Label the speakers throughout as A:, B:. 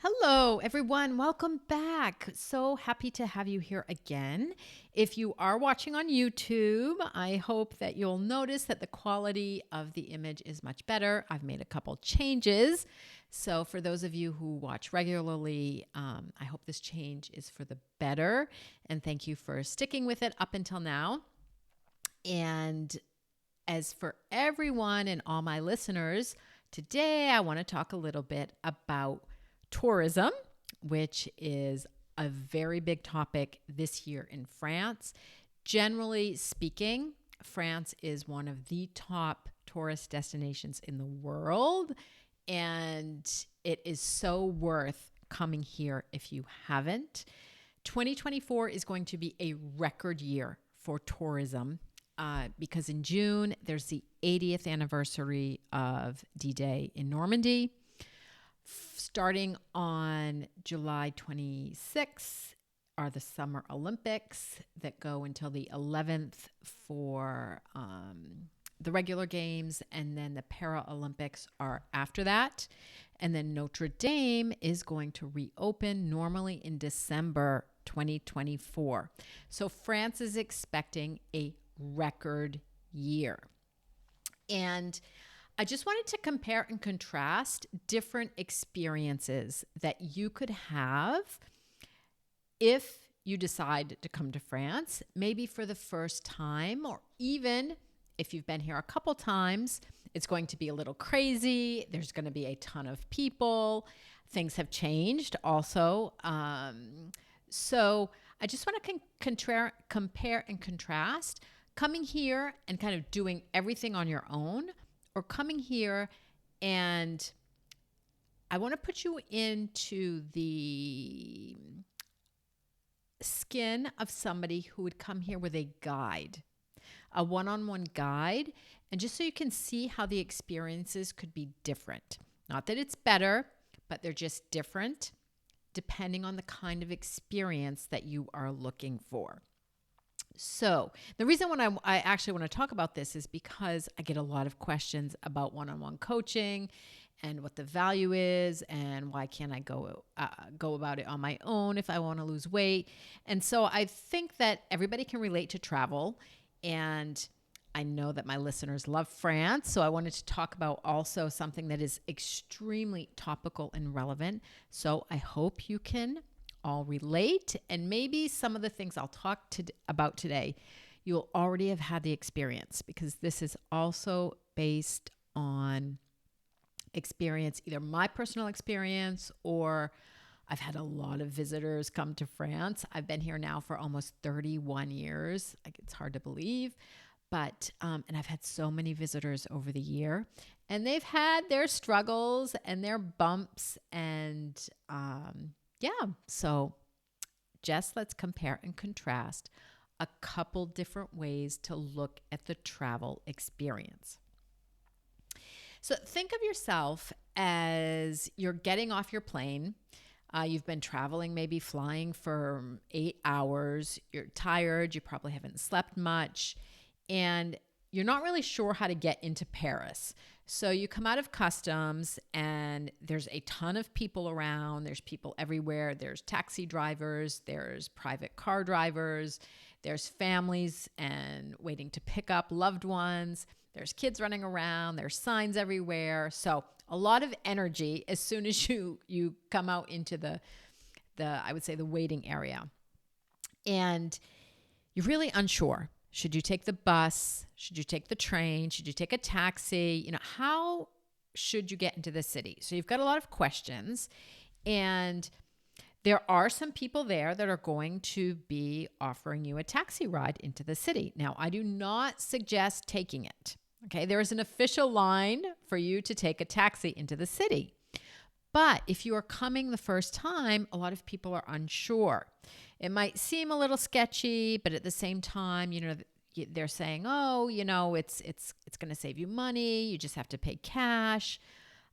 A: Hello, everyone. Welcome back. So happy to have you here again. If you are watching on YouTube, I hope that you'll notice that the quality of the image is much better. I've made a couple changes. So, for those of you who watch regularly, I hope this change is for the better. And thank you for sticking with it up until now. And as for everyone and all my listeners, today I want to talk a little bit about tourism, which is a very big topic this year in France. Generally speaking, France is one of the top tourist destinations in the world, and it is so worth coming here if you haven't. 2024 is going to be a record year for tourism because in June, there's the 80th anniversary of DDay in Normandy. Starting on July 26th are the Summer Olympics that go until the 11th for the regular games, and then the Paralympics are after that. And then Notre Dame is going to reopen normally in December 2024. So France is expecting a record year. And I just wanted to compare and contrast different experiences that you could have if you decide to come to France, maybe for the first time, or even if you've been here a couple times. It's going to be a little crazy. There's going to be a ton of people. Things have changed also. So I just want to compare and contrast coming here and kind of doing everything on your own, or coming here and I want to put you into the skin of somebody who would come here with a guide, a one-on-one guide, and just so you can see how the experiences could be different. Not that it's better, but they're just different depending on the kind of experience that you are looking for. So the reason when I actually want to talk about this is because I get a lot of questions about one-on-one coaching and what the value is and why can't I go about it on my own if I want to lose weight. And so I think that everybody can relate to travel, and I know that my listeners love France. So I wanted to talk about also something that is extremely topical and relevant. So I hope you can all relate, and maybe some of the things I'll talk about today, you'll already have had the experience, because this is also based on experience, either my personal experience, or I've had a lot of visitors come to France. I've been here now for almost 31 years. Like, it's hard to believe, but and I've had so many visitors over the year, and they've had their struggles and their bumps, and so just let's compare and contrast a couple different ways to look at the travel experience. So think of yourself as you're getting off your plane. You've been traveling, maybe flying for 8 hours. You're tired. You probably haven't slept much. And you're not really sure how to get into Paris. So you come out of customs and there's a ton of people around. There's people everywhere. There's taxi drivers. There's private car drivers. There's families and waiting to pick up loved ones. There's kids running around. There's signs everywhere. So a lot of energy as soon as you come out into the I would say the waiting area. And you're really unsure. Should you take the bus? Should you take the train? Should you take a taxi? How should you get into the city? So you've got a lot of questions, and there are some people there that are going to be offering you a taxi ride into the city. Now, I do not suggest taking it. Okay, there is an official line for you to take a taxi into the city. But if you are coming the first time, a lot of people are unsure. It might seem a little sketchy, but at the same time, they're saying, "Oh, it's going to save you money. You just have to pay cash."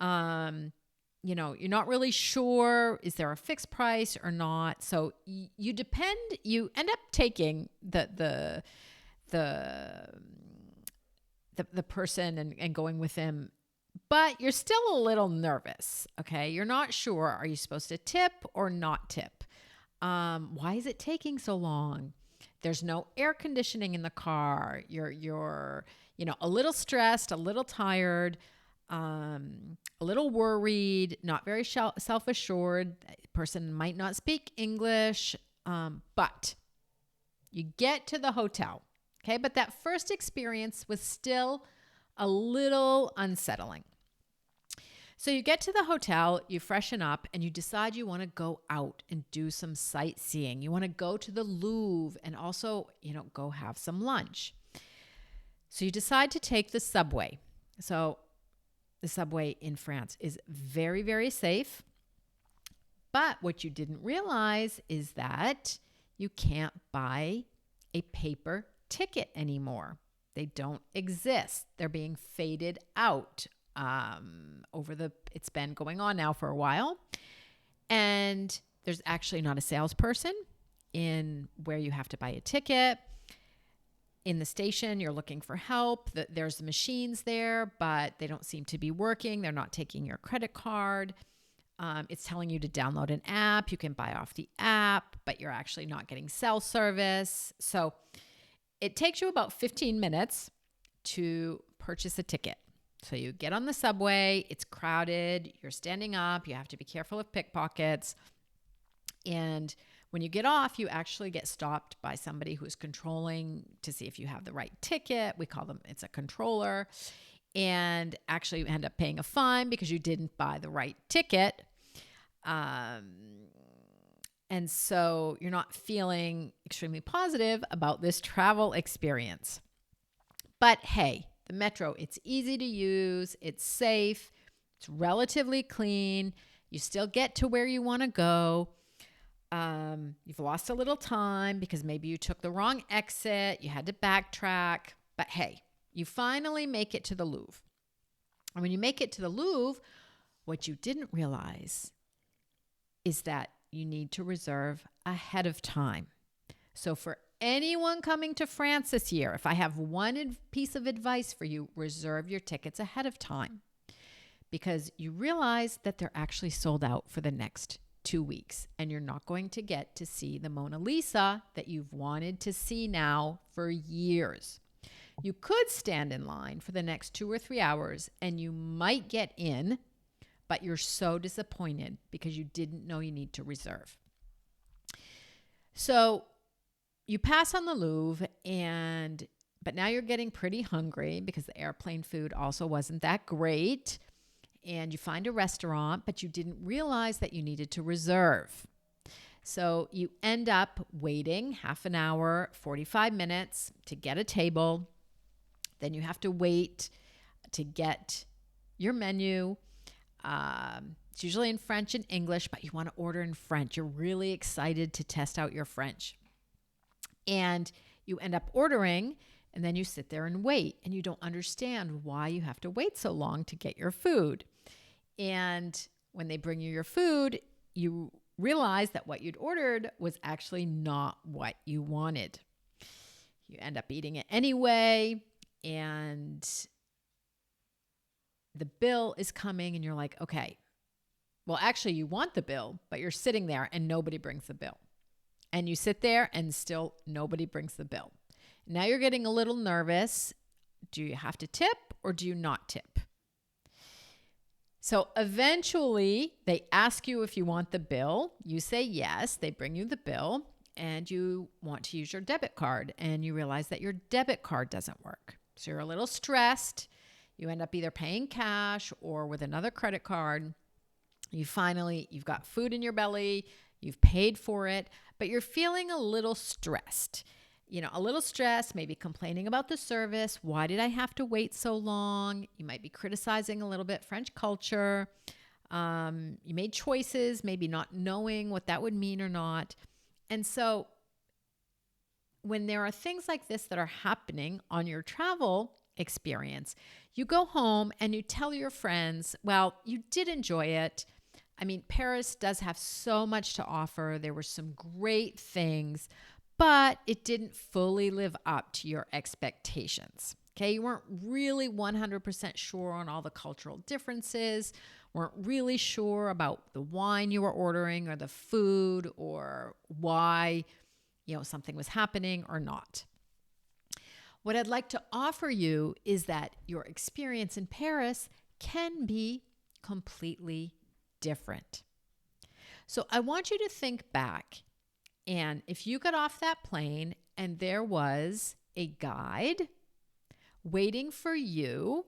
A: You're not really sure. Is there a fixed price or not? So you end up taking the person and going with them. but you're still a little nervous. Okay. You're not sure. Are you supposed to tip or not tip? Why is it taking so long? There's no air conditioning in the car. You're a little stressed, a little tired, a little worried, not very self-assured. Person might not speak English, but you get to the hotel. Okay. But that first experience was still a little unsettling. So you get to the hotel, you freshen up, and you decide you want to go out and do some sightseeing. You want to go to the Louvre and also, go have some lunch. So you decide to take the subway. So the subway in France is very, very safe. But what you didn't realize is that you can't buy a paper ticket anymore. They don't exist. They're being faded out. It's been going on now for a while. And there's actually not a salesperson in where you have to buy a ticket. In the station, you're looking for help. There's machines there, but they don't seem to be working. They're not taking your credit card. It's telling you to download an app. You can buy off the app, but you're actually not getting cell service. So it takes you about 15 minutes to purchase a ticket. So you get on the subway, it's crowded, you're standing up, you have to be careful of pickpockets. And when you get off, you actually get stopped by somebody who's controlling to see if you have the right ticket. We call them, it's a controller. And actually you end up paying a fine because you didn't buy the right ticket. And so you're not feeling extremely positive about this travel experience. But hey, the metro, it's easy to use, it's safe, it's relatively clean, you still get to where you want to go. You've lost a little time because maybe you took the wrong exit, you had to backtrack, but hey, you finally make it to the Louvre. And when you make it to the Louvre, what you didn't realize is that you need to reserve ahead of time. So for anyone coming to France this year, if I have one piece of advice for you, reserve your tickets ahead of time because you realize that they're actually sold out for the next 2 weeks and you're not going to get to see the Mona Lisa that you've wanted to see now for years. You could stand in line for the next 2 or 3 hours and you might get in, but you're so disappointed because you didn't know you need to reserve. So you pass on the Louvre, but now you're getting pretty hungry because the airplane food also wasn't that great. And you find a restaurant, but you didn't realize that you needed to reserve. So you end up waiting half an hour, 45 minutes to get a table. Then you have to wait to get your menu. It's usually in French and English, but you want to order in French. You're really excited to test out your French. And you end up ordering, and then you sit there and wait, and you don't understand why you have to wait so long to get your food. And when they bring you your food, you realize that what you'd ordered was actually not what you wanted. You end up eating it anyway, and the bill is coming, and you're like, okay, well, actually, you want the bill, but you're sitting there, and nobody brings the bill. And you sit there and still nobody brings the bill. Now you're getting a little nervous. Do you have to tip or do you not tip? So eventually they ask you if you want the bill. You say yes. They bring you the bill and you want to use your debit card and you realize that your debit card doesn't work. So you're a little stressed. You end up either paying cash or with another credit card. You've got food in your belly. You've paid for it, but you're feeling a little stressed. Maybe complaining about the service. Why did I have to wait so long? You might be criticizing a little bit French culture. You made choices, maybe not knowing what that would mean or not. And so when there are things like this that are happening on your travel experience, you go home and you tell your friends, well, you did enjoy it. I mean, Paris does have so much to offer. There were some great things, but it didn't fully live up to your expectations. Okay, you weren't really 100% sure on all the cultural differences, weren't really sure about the wine you were ordering or the food or why, something was happening or not. What I'd like to offer you is that your experience in Paris can be completely different. So I want you to think back, and if you got off that plane and there was a guide waiting for you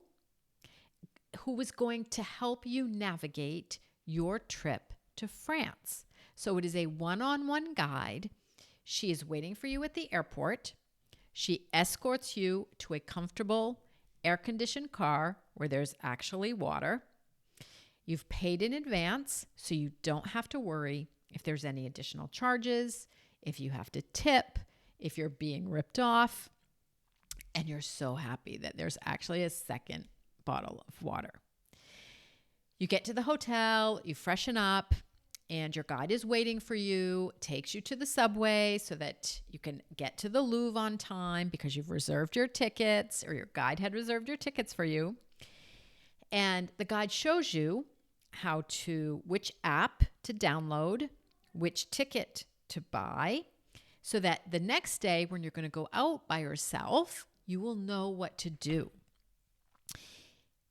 A: who was going to help you navigate your trip to France. So it is a one-on-one guide. She is waiting for you at the airport. She escorts you to a comfortable, air-conditioned car where there's actually water. You've paid in advance, so you don't have to worry if there's any additional charges, if you have to tip, if you're being ripped off. And you're so happy that there's actually a second bottle of water. You get to the hotel, you freshen up, and your guide is waiting for you, takes you to the subway so that you can get to the Louvre on time because you've reserved your tickets, or your guide had reserved your tickets for you. And the guide shows you which app to download, which ticket to buy, so that the next day when you're going to go out by yourself, you will know what to do.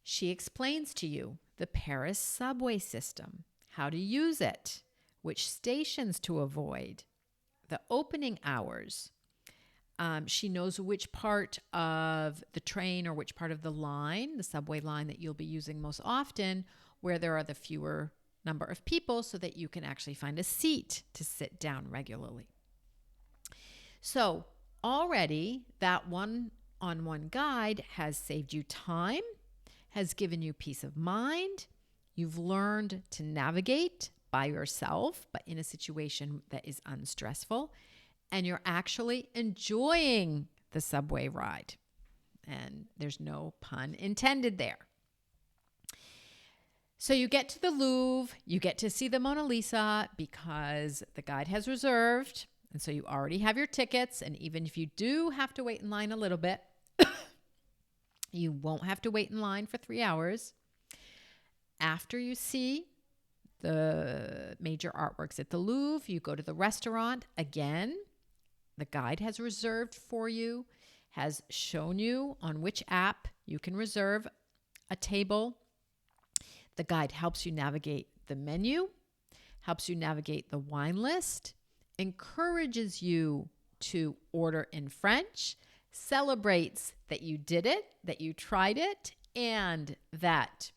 A: She explains to you the Paris subway system, how to use it, which stations to avoid, the opening hours. She knows which part of the train or which part of the line, the subway line that you'll be using most often, where there are the fewer number of people so that you can actually find a seat to sit down regularly. So already that one-on-one guide has saved you time, has given you peace of mind. You've learned to navigate by yourself, but in a situation that is unstressful, and you're actually enjoying the subway ride. And there's no pun intended there. So you get to the Louvre, you get to see the Mona Lisa because the guide has reserved. And so you already have your tickets. And even if you do have to wait in line a little bit, you won't have to wait in line for 3 hours. After you see the major artworks at the Louvre, you go to the restaurant. Again, the guide has reserved for you, has shown you on which app you can reserve a table. The guide helps you navigate the menu, helps you navigate the wine list, encourages you to order in French, celebrates that you did it, that you tried it, and that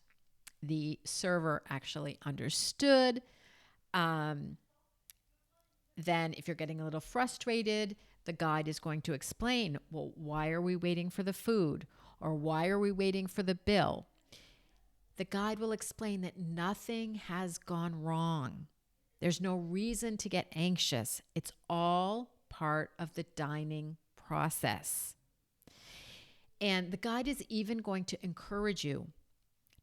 A: the server actually understood. Then if you're getting a little frustrated, the guide is going to explain, well, why are we waiting for the food? Or why are we waiting for the bill? The guide will explain that nothing has gone wrong. There's no reason to get anxious. It's all part of the dining process. And the guide is even going to encourage you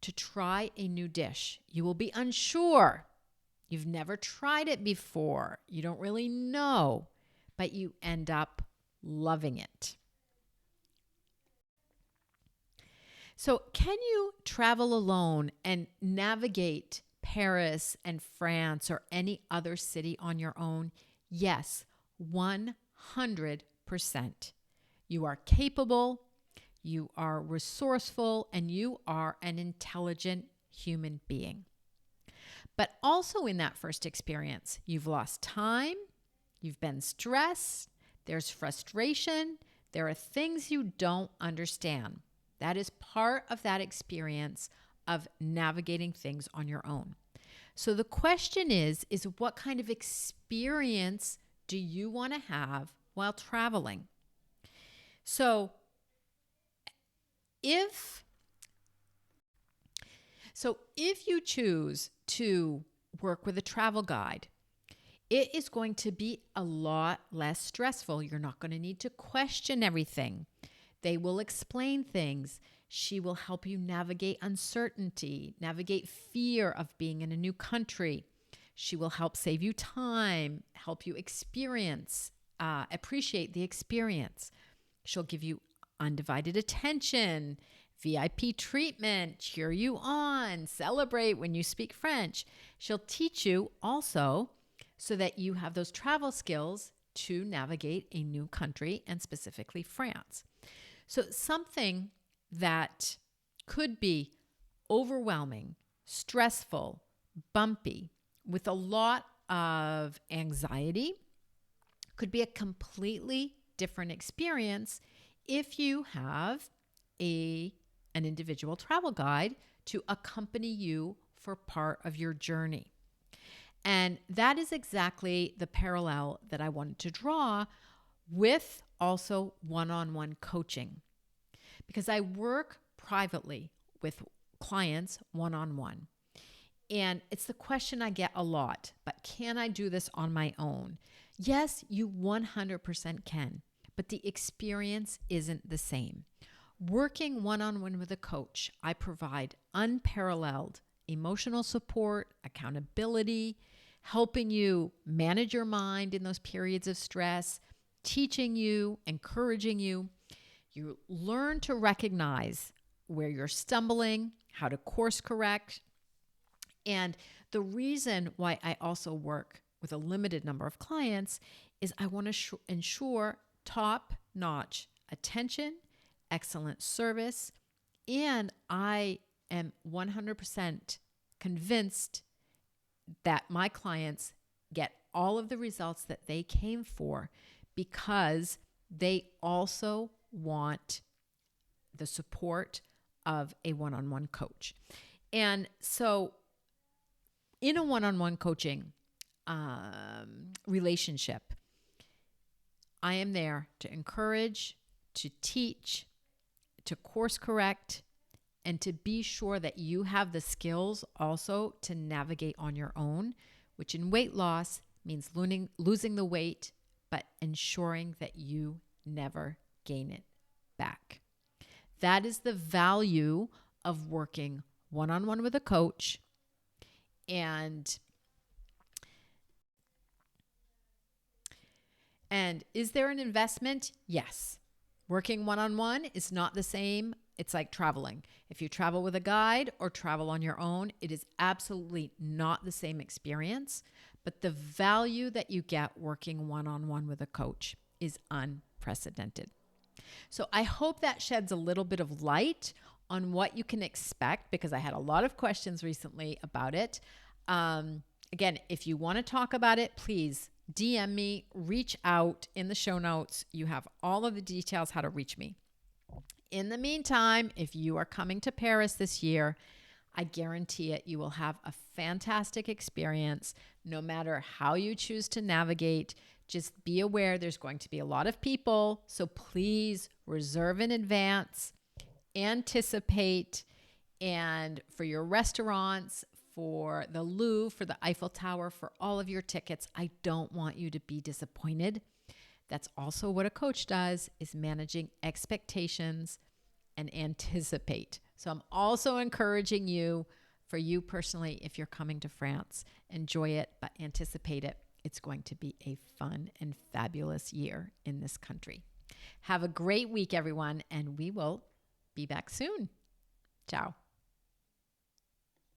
A: to try a new dish. You will be unsure. You've never tried it before. You don't really know, but you end up loving it. So, can you travel alone and navigate Paris and France or any other city on your own? Yes, 100%. You are capable, you are resourceful, and you are an intelligent human being. But also in that first experience, you've lost time, you've been stressed, there's frustration, there are things you don't understand. That is part of that experience of navigating things on your own. So the question is what kind of experience do you want to have while traveling? So if you choose to work with a travel guide, it is going to be a lot less stressful. You're not going to need to question everything. They will explain things. She will help you navigate uncertainty, navigate fear of being in a new country. She will help save you time, help you appreciate the experience. She'll give you undivided attention, VIP treatment, cheer you on, celebrate when you speak French. She'll teach you also so that you have those travel skills to navigate a new country, and specifically France. So something that could be overwhelming, stressful, bumpy, with a lot of anxiety could be a completely different experience if you have an individual travel guide to accompany you for part of your journey. And that is exactly the parallel that I wanted to draw with also one-on-one coaching, because I work privately with clients one-on-one. And it's the question I get a lot, but can I do this on my own? Yes, you 100% can, but the experience isn't the same. Working one-on-one with a coach, I provide unparalleled emotional support, accountability, helping you manage your mind in those periods of stress, teaching you, encouraging you. You learn to recognize where you're stumbling, how to course correct. And the reason why I also work with a limited number of clients is I want to ensure top-notch attention, excellent service, and I am 100% convinced that my clients get all of the results that they came for because they also want the support of a one-on-one coach. And so in a one-on-one coaching relationship, I am there to encourage, to teach, to course correct, and to be sure that you have the skills also to navigate on your own, which in weight loss means losing the weight, but ensuring that you never gain it back. That is the value of working one-on-one with a coach. And is there an investment? Yes. Working one-on-one is not the same. It's like traveling. If you travel with a guide or travel on your own, it is absolutely not the same experience. But the value that you get working one-on-one with a coach is unprecedented. So I hope that sheds a little bit of light on what you can expect, because I had a lot of questions recently about it. Again, if you want to talk about it, please DM me, reach out. In the show notes, you have all of the details how to reach me. In the meantime, if you are coming to Paris this year, I guarantee it, you will have a fantastic experience no matter how you choose to navigate. Just be aware there's going to be a lot of people, so please reserve in advance, anticipate, and for your restaurants, for the Louvre, for the Eiffel Tower, for all of your tickets, I don't want you to be disappointed. That's also what a coach does, is managing expectations and anticipate. So I'm also encouraging you, for you personally, if you're coming to France, enjoy it, but anticipate it. It's going to be a fun and fabulous year in this country. Have a great week, everyone, and we will be back soon. Ciao.